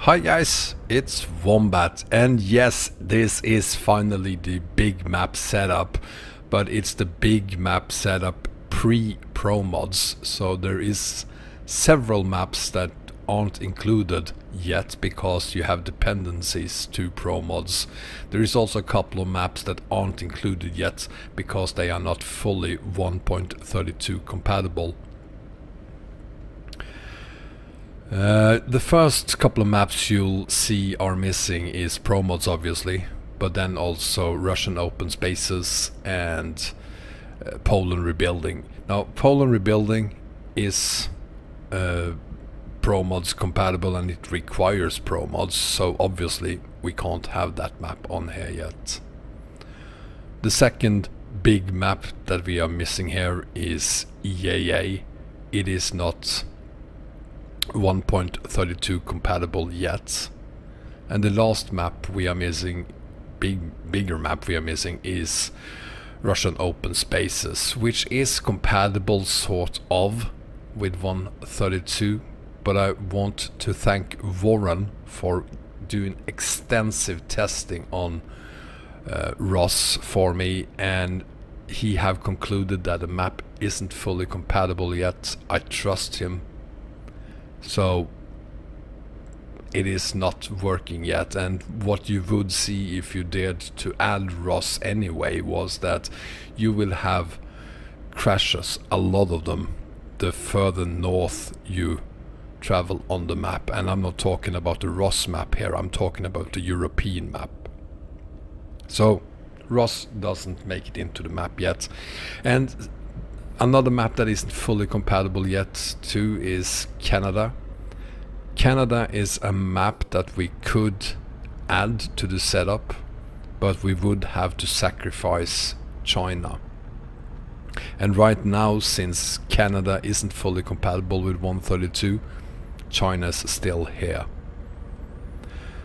Hi guys, it's Wombat, and yes, this is finally the big map setup, but it's the big map setup pre-Promods, so there is several maps that aren't included yet because you have dependencies to Promods. There is also a couple of maps that aren't included yet because they are not fully 1.32 compatible. The first couple of maps you'll see are missing is Promods obviously, but then also Russian open spaces and Poland rebuilding. Now Poland rebuilding is Promods compatible and it requires Promods, so obviously we can't have that map on here yet. The second big map that we are missing here is EAA. It is not 1.32 compatible yet, and the last map we are missing, bigger map we are missing, is Russian open spaces, which is compatible sort of with 1.32, but I want to thank Warren for doing extensive testing on ROS for me, and he have concluded that the map isn't fully compatible yet. I trust him. So it is not working yet, and what you would see if you dared to add ROS anyway was that you will have crashes, a lot of them, the further north you travel on the map. And I'm not talking about the ROS map here, I'm talking about the European map. So ROS doesn't make it into the map yet. And another map that isn't fully compatible yet too is Canada. Canada is a map that we could add to the setup, but we would have to sacrifice China. And right now, since Canada isn't fully compatible with 1.32, China's still here.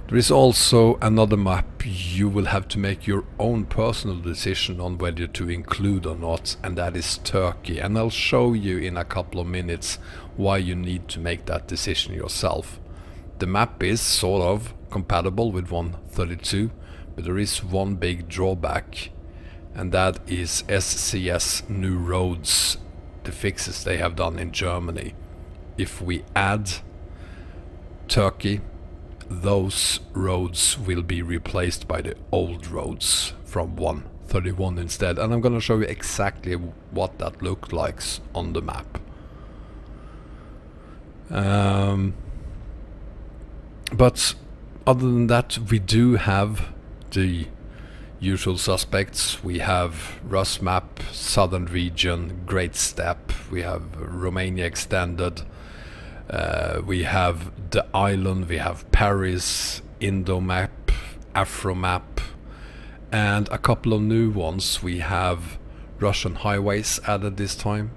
There is also another map you will have to make your own personal decision on whether to include or not, and that is Turkey. And I'll show you in a couple of minutes why you need to make that decision yourself. The map is sort of compatible with 1.32, but there is one big drawback, and that is SCS new roads, the fixes they have done in Germany. If we add Turkey, those roads will be replaced by the old roads from 1.31 instead, and I'm gonna show you exactly what that looked like on the map. But other than that, we do have the usual suspects. We have Rusmap, Southern Region, Great Steppe, we have Romania extended, we have the island, we have Paris, Indomap, Afromap, and a couple of new ones. We have Russian highways added this time,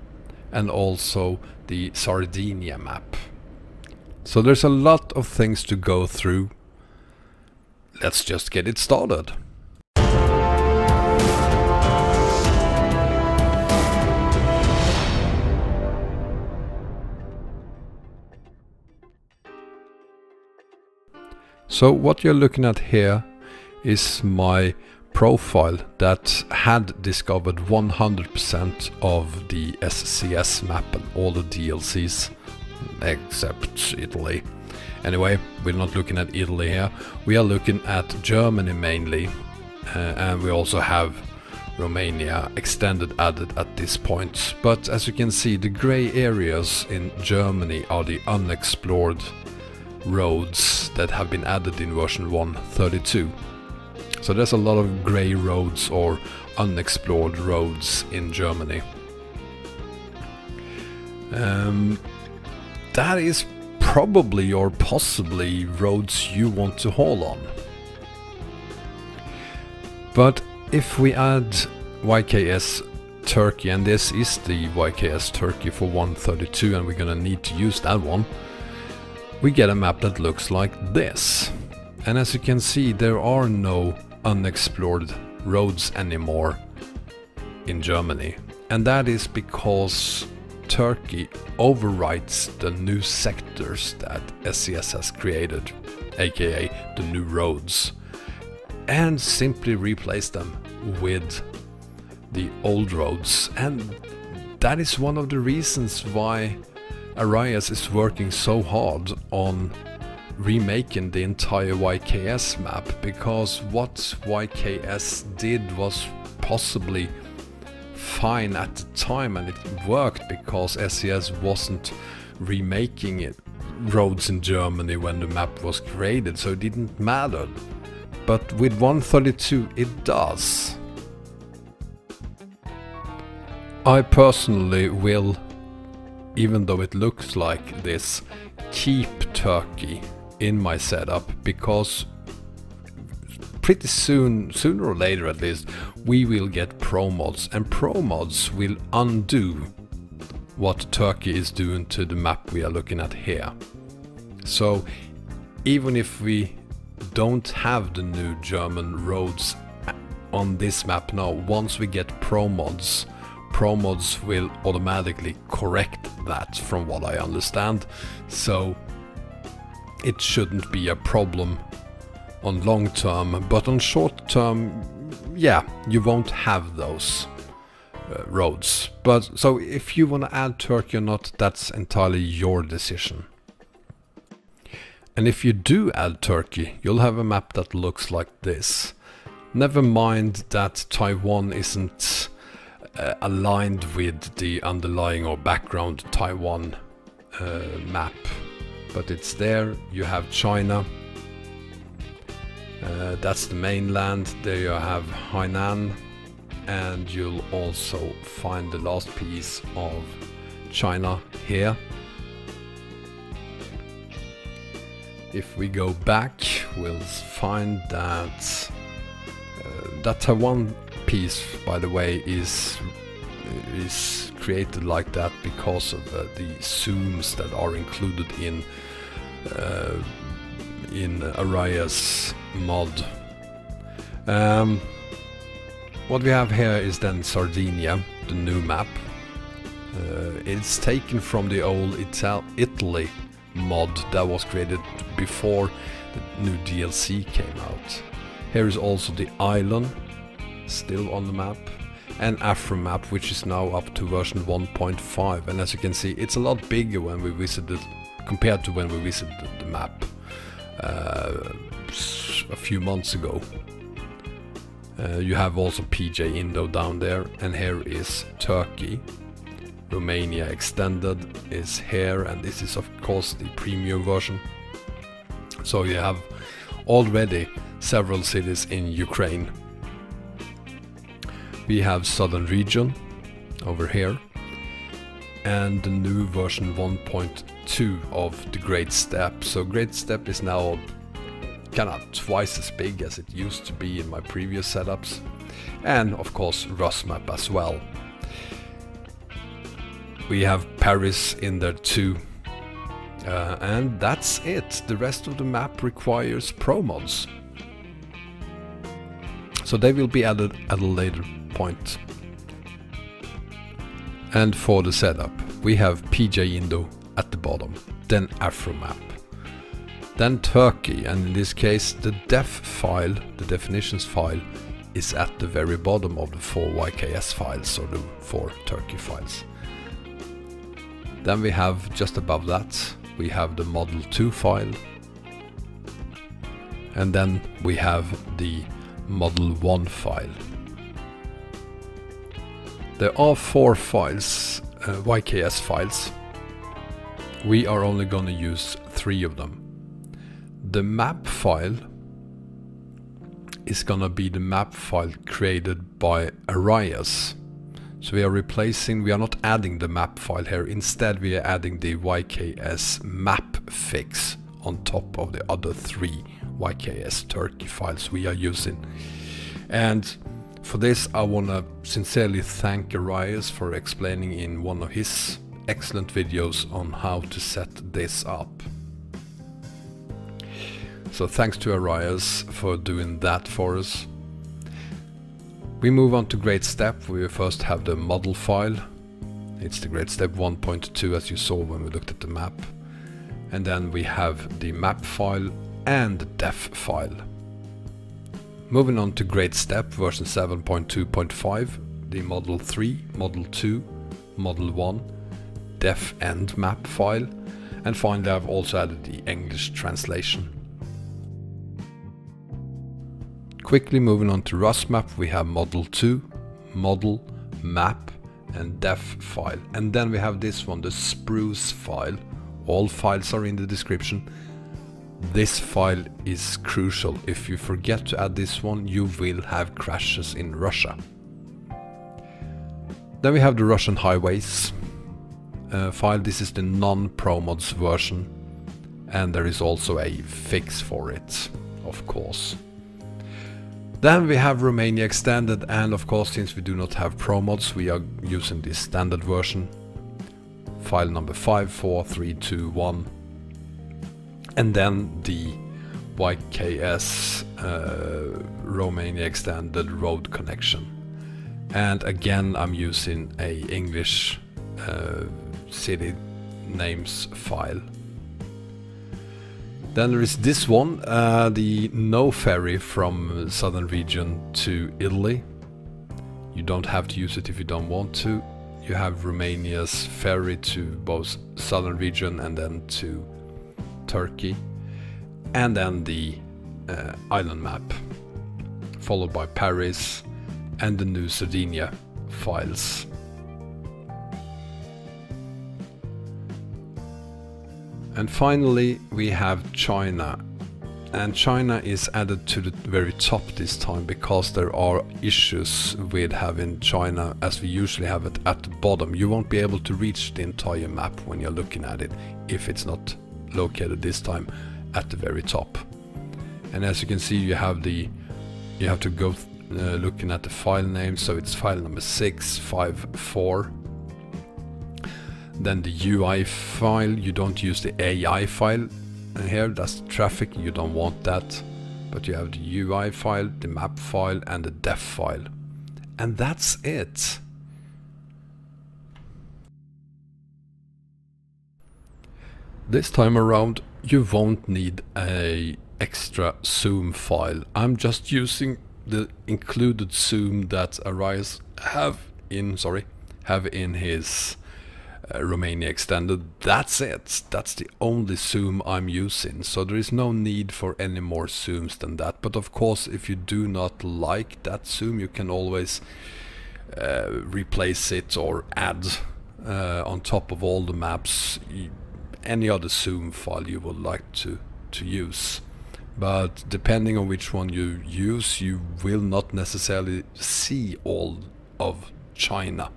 and also the Sardinia map. So there's a lot of things to go through. Let's just get it started. So what you're looking at here is my profile that had discovered 100% of the SCS map and all the DLCs except Italy. Anyway, we're not looking at Italy here, we are looking at Germany mainly, and we also have Romania extended added at this point. But as you can see, the grey areas in Germany are the unexplored roads that have been added in version 1.32. So there's a lot of grey roads or unexplored roads in Germany. That is probably or possibly roads you want to haul on. But if we add YKS Turkey, and this is the YKS Turkey for 1.32, and we're gonna need to use that one, we get a map that looks like this. And as you can see, there are no unexplored roads anymore in Germany, and that is because Turkey overwrites the new sectors that SCS has created, aka the new roads, and simply replace them with the old roads. And that is one of the reasons why Arayas is working so hard on remaking the entire YKS map, because what YKS did was possibly fine at the time, and it worked because SCS wasn't remaking it roads in Germany when the map was created, so it didn't matter. But with 132 it does. I personally will, even though it looks like this, keep Turkey in my setup, because pretty soon, sooner or later at least, we will get Promods, and Promods will undo what Turkey is doing to the map we are looking at here. So even if we don't have the new German roads on this map now, once we get Promods, Promods will automatically correct that, from what I understand. So it shouldn't be a problem on long term, but on short term, yeah, you won't have those roads. But so if you want to add Turkey or not, that's entirely your decision. And if you do add Turkey, you'll have a map that looks like this. Never mind that Taiwan isn't aligned with the underlying or background Taiwan map, but it's there. You have China, that's the mainland. There you have Hainan, and you'll also find the last piece of China here. If we go back, we'll find that that Taiwan piece, by the way, is created like that because of the zooms that are included in Arayas mod. What we have here is then Sardinia, the new map. It's taken from the old Italy mod that was created before the new DLC came out. Here is also the island still on the map, and Afromap, which is now up to version 1.5, and as you can see, it's a lot bigger when we visited compared to when we visited the map a few months ago. You have also PJ Indo down there, and here is Turkey. Romania Extended is here, and this is of course the premium version. So you have already several cities in Ukraine. We have Southern Region over here, and the new version 1.2 of the Great Steppe. So Great Steppe is now kind of twice as big as it used to be in my previous setups, and of course Rusmap as well. We have Paris in there too, and that's it. The rest of the map requires Promods, so they will be added at a later point. And for the setup, we have PJ Indo at the bottom, then Afromap, then Turkey, and in this case the def file, the definitions file, is at the very bottom of the 4 YKS files, or the 4 Turkey files. Then we have, just above that, we have the Model 2 file, and then we have the Model 1 file. There are 4 files, YKS files. We are only going to use 3 of them. The map file is gonna be the map file created by Arayas. So we are not adding the map file here, instead we are adding the YKS map fix on top of the other 3 YKS Turkey files we are using. And for this I wanna sincerely thank Arayas for explaining in one of his excellent videos on how to set this up. So thanks to Arayas for doing that for us. We move on to Great Steppe. We first have the model file, It's the grade step 1.2 as you saw when we looked at the map. And then we have the map file and the def file. Moving on to grade step version 7.2.5, the model 3, model 2, model 1, def and map file. And finally I've also added the English translation. Quickly moving on to Rusmap, we have model 2, model, map and def file. And then we have this one, the spruce file. All files are in the description. This file is crucial. If you forget to add this one, you will have crashes in Russia. Then we have the Russian highways file. This is the non-Promods version, and there is also a fix for it, of course. Then we have Romania extended, and of course, since we do not have Promods, we are using the standard version. File number 54321, and then the YKS Romania extended road connection. And again, I'm using a English city names file. Then there is this one, the no ferry from southern region to Italy. You don't have to use it if you don't want to. You have Romania's ferry to both southern region and then to Turkey. And then the island map, followed by Paris and the new Sardinia files. And finally we have China, and China is added to the very top this time because there are issues with having China as we usually have it at the bottom. You won't be able to reach the entire map when you're looking at it if it's not located this time at the very top. And as you can see, you have to go looking at the file name, so it's file number 654. Then the UI file, you don't use the AI file here, that's the traffic, you don't want that. But you have the UI file, the map file and the def file. And that's it. This time around you won't need a extra zoom file. I'm just using the included zoom that Arayas have in his Romania extended. That's it. That's the only zoom I'm using. So there is no need for any more zooms than that. But of course, if you do not like that zoom, you can always replace it or add on top of all the maps any other zoom file you would like to use. But depending on which one you use, you will not necessarily see all of China,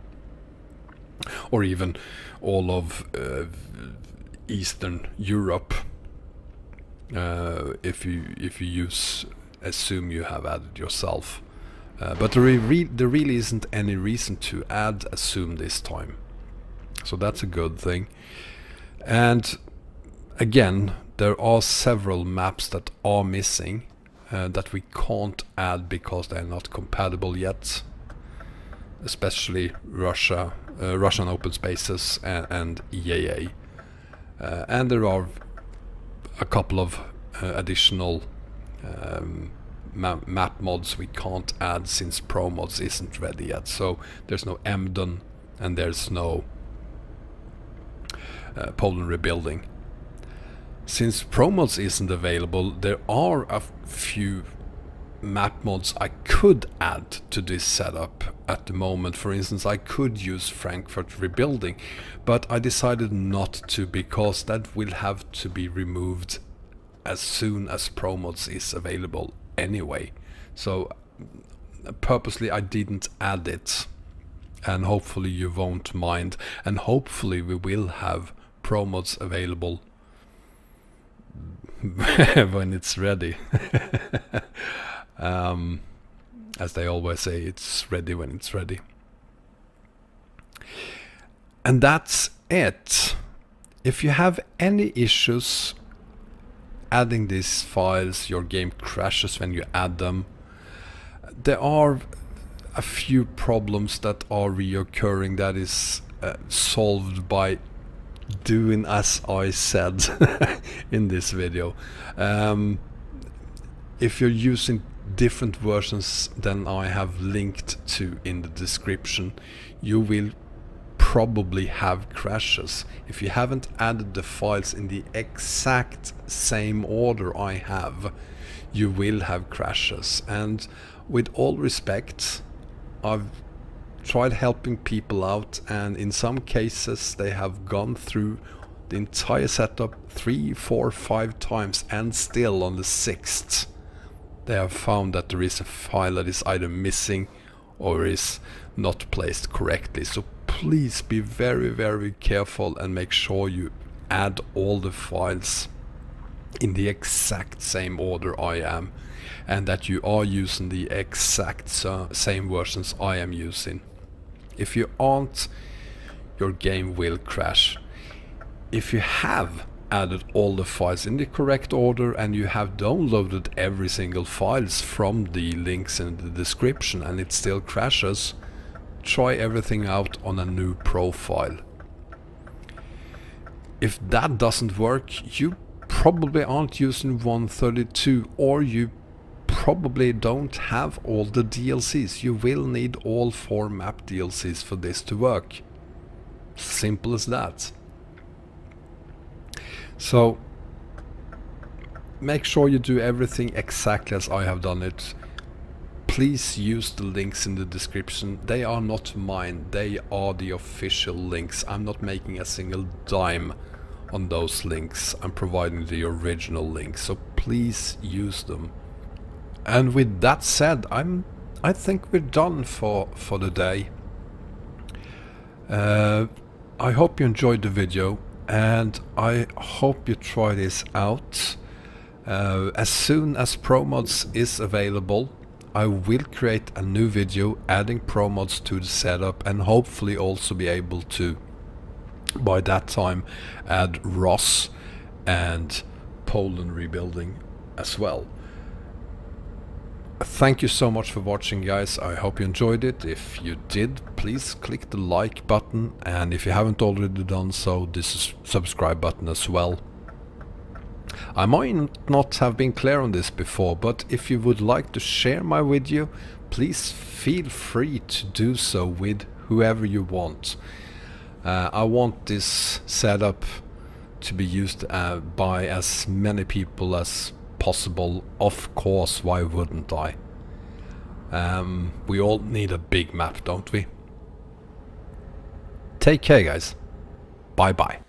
or even all of Eastern Europe, if you use a zoom you have added yourself. But there really isn't any reason to add a zoom this time, so that's a good thing. And again, there are several maps that are missing that we can't add because they're not compatible yet, especially Russian open spaces and EAA. And there are a couple of additional map mods we can't add since Promods isn't ready yet. So there's no Emden and there's no Poland rebuilding. Since Promods isn't available, there are a few map mods I could add to this setup at the moment. For instance, I could use Frankfurt rebuilding, but I decided not to because that will have to be removed as soon as Promods is available anyway. So purposely I didn't add it, and hopefully you won't mind, and hopefully we will have Promods available when it's ready. As they always say, it's ready when it's ready. And that's it. If you have any issues adding these files, your game crashes when you add them, there are a few problems that are reoccurring. That is solved by doing as I said in this video. If you're using different versions than I have linked to in the description, you will probably have crashes. If you haven't added the files in the exact same order I have, you will have crashes. And with all respect, I've tried helping people out, and in some cases they have gone through the entire setup 3, 4, 5 times, and still on the 6th they have found that there is a file that is either missing or is not placed correctly. So please be very, very careful and make sure you add all the files in the exact same order I am, and that you are using the exact same versions I am using. If you aren't, your game will crash. If you have added all the files in the correct order and you have downloaded every single files from the links in the description and it still crashes, try everything out on a new profile. If that doesn't work, you probably aren't using 132, or you probably don't have all the DLCs. You will need all 4 map DLCs for this to work. Simple as that. So make sure you do everything exactly as I have done it. Please use the links in the description. They are not mine, they are the official links. I'm not making a single dime on those links. I'm providing the original links, so please use them. And with that said, I think we're done for the day. I hope you enjoyed the video, and I hope you try this out. As soon as Promods is available, I will create a new video adding Promods to the setup, and hopefully also be able to, by that time, add ROS and Poland rebuilding as well. Thank you so much for watching, guys. I hope you enjoyed it. If you did, please click the like button, and if you haven't already done so, this subscribe button as well. I might not have been clear on this before, but if you would like to share my video, please feel free to do so with whoever you want. I want this setup to be used by as many people as possible. Of course, why wouldn't I? We all need a big map, don't we? Take care, guys. Bye bye.